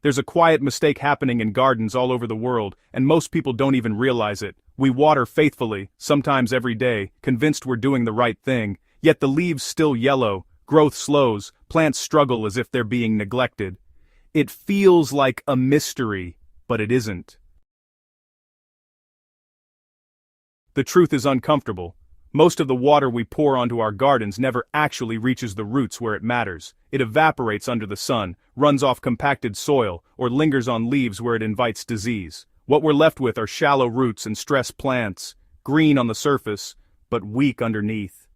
There's a quiet mistake happening in gardens all over the world, and most people don't even realize it. We water faithfully, sometimes every day, convinced we're doing the right thing, yet the leaves still yellow, growth slows, plants struggle as if they're being neglected. It feels like a mystery, but it isn't. The truth is uncomfortable. Most of the water we pour onto our gardens never actually reaches the roots where it matters. It evaporates under the sun, runs off compacted soil, or lingers on leaves where it invites disease. What we're left with are shallow roots and stressed plants, green on the surface, but weak underneath.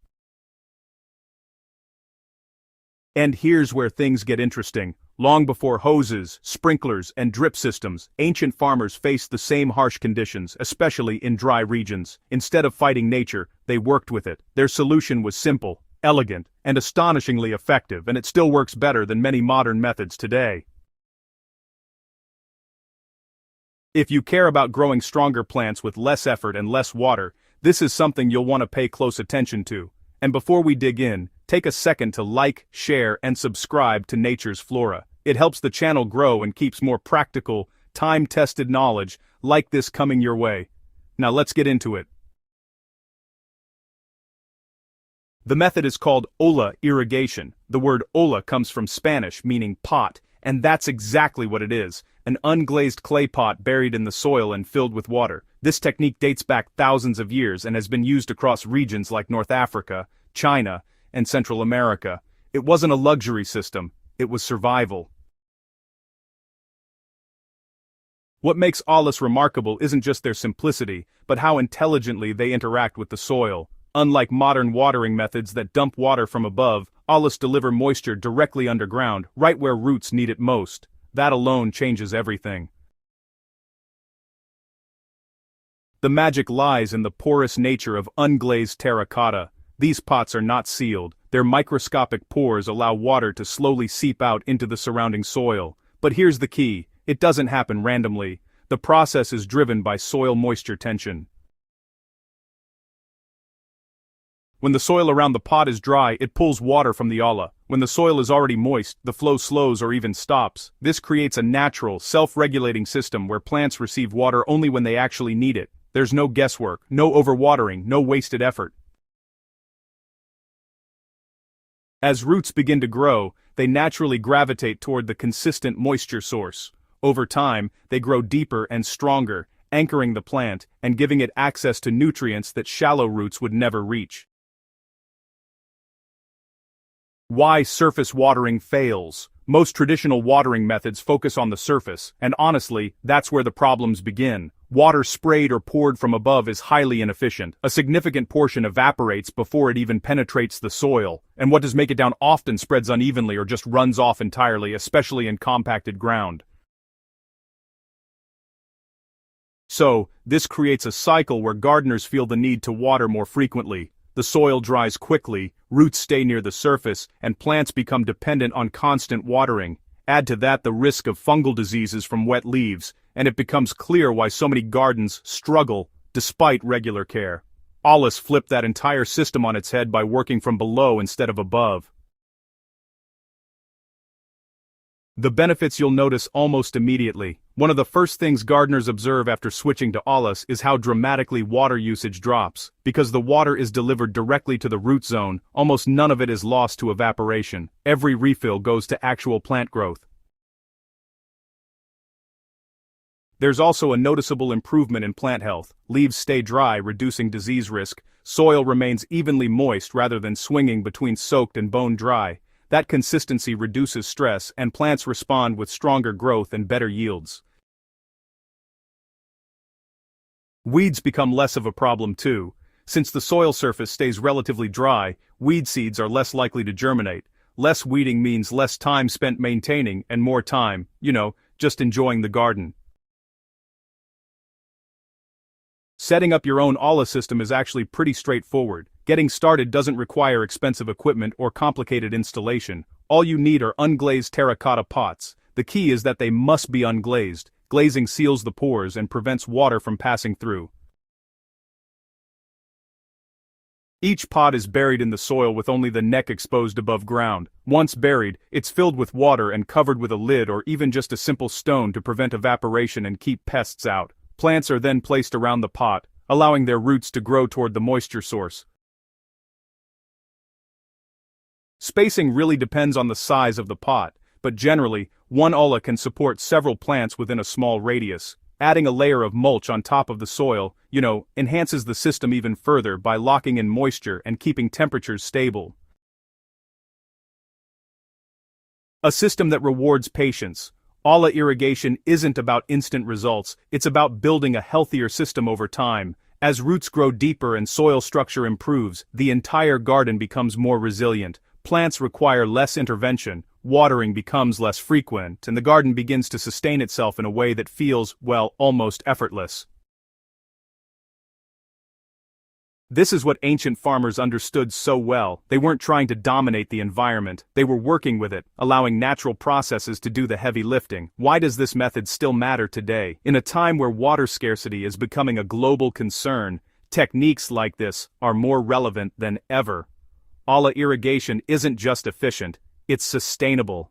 And here's where things get interesting. Long before hoses, sprinklers, and drip systems, ancient farmers faced the same harsh conditions, especially in dry regions. Instead of fighting nature, they worked with it. Their solution was simple, elegant, and astonishingly effective, and it still works better than many modern methods today. If you care about growing stronger plants with less effort and less water, this is something you'll want to pay close attention to. And before we dig in, take a second to like, share, and subscribe to Nature's Flora. It helps the channel grow and keeps more practical, time-tested knowledge like this coming your way. Now let's get into it. The method is called Olla irrigation. The word Olla comes from Spanish meaning pot, and that's exactly what it is, an unglazed clay pot buried in the soil and filled with water. This technique dates back thousands of years and has been used across regions like North Africa, China, and Central America. It wasn't a luxury system, it was survival. What makes Ollas remarkable isn't just their simplicity, but how intelligently they interact with the soil. Unlike modern watering methods that dump water from above, Ollas deliver moisture directly underground, right where roots need it most. That alone changes everything. The magic lies in the porous nature of unglazed terracotta. These pots are not sealed. Their microscopic pores allow water to slowly seep out into the surrounding soil. But here's the key: it doesn't happen randomly. The process is driven by soil moisture tension. When the soil around the pot is dry, it pulls water from the olla. When the soil is already moist, the flow slows or even stops. This creates a natural, self-regulating system where plants receive water only when they actually need it. There's no guesswork, no overwatering, no wasted effort. As roots begin to grow, they naturally gravitate toward the consistent moisture source. Over time, they grow deeper and stronger, anchoring the plant and giving it access to nutrients that shallow roots would never reach. Why surface watering fails? Most traditional watering methods focus on the surface, and honestly, that's where the problems begin. Water sprayed or poured from above is highly inefficient. A significant portion evaporates before it even penetrates the soil, and what does make it down often spreads unevenly or just runs off entirely, especially in compacted ground. So, this creates a cycle where gardeners feel the need to water more frequently. The soil dries quickly, roots stay near the surface, and plants become dependent on constant watering. Add to that the risk of fungal diseases from wet leaves, and it becomes clear why so many gardens struggle despite regular care. Ollas flipped that entire system on its head by working from below instead of above. The benefits you'll notice almost immediately. One of the first things gardeners observe after switching to Ollas is how dramatically water usage drops. Because the water is delivered directly to the root zone, almost none of it is lost to evaporation. Every refill goes to actual plant growth. There's also a noticeable improvement in plant health. Leaves stay dry, reducing disease risk. Soil remains evenly moist rather than swinging between soaked and bone dry. That consistency reduces stress, and plants respond with stronger growth and better yields. Weeds become less of a problem too. Since the soil surface stays relatively dry, weed seeds are less likely to germinate. Less weeding means less time spent maintaining and more time, just enjoying the garden. Setting up your own Olla system is actually pretty straightforward. Getting started doesn't require expensive equipment or complicated installation. All you need are unglazed terracotta pots. The key is that they must be unglazed. Glazing seals the pores and prevents water from passing through. Each pot is buried in the soil with only the neck exposed above ground. Once buried, it's filled with water and covered with a lid or even just a simple stone to prevent evaporation and keep pests out. Plants are then placed around the pot, allowing their roots to grow toward the moisture source. Spacing really depends on the size of the pot, but generally, one Olla can support several plants within a small radius. Adding a layer of mulch on top of the soil, enhances the system even further by locking in moisture and keeping temperatures stable. A system that rewards patience. Olla irrigation isn't about instant results, it's about building a healthier system over time. As roots grow deeper and soil structure improves, the entire garden becomes more resilient. Plants require less intervention, watering becomes less frequent, and the garden begins to sustain itself in a way that feels, almost effortless. This is what ancient farmers understood so well. They weren't trying to dominate the environment, they were working with it, allowing natural processes to do the heavy lifting. Why does this method still matter today? In a time where water scarcity is becoming a global concern, techniques like this are more relevant than ever. Olla irrigation isn't just efficient, it's sustainable.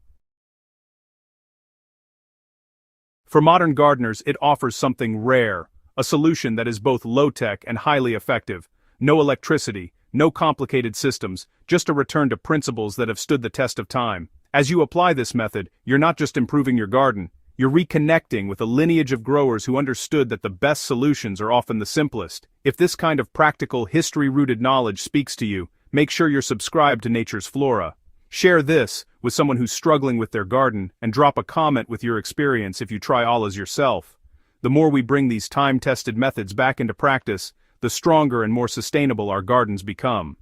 For modern gardeners, it offers something rare, a solution that is both low-tech and highly effective. No electricity, no complicated systems, just a return to principles that have stood the test of time. As you apply this method, you're not just improving your garden, you're reconnecting with a lineage of growers who understood that the best solutions are often the simplest. If this kind of practical, history-rooted knowledge speaks to you, make sure you're subscribed to Nature's Flora. Share this with someone who's struggling with their garden, and drop a comment with your experience if you try Ollas yourself. The more we bring these time-tested methods back into practice, the stronger and more sustainable our gardens become.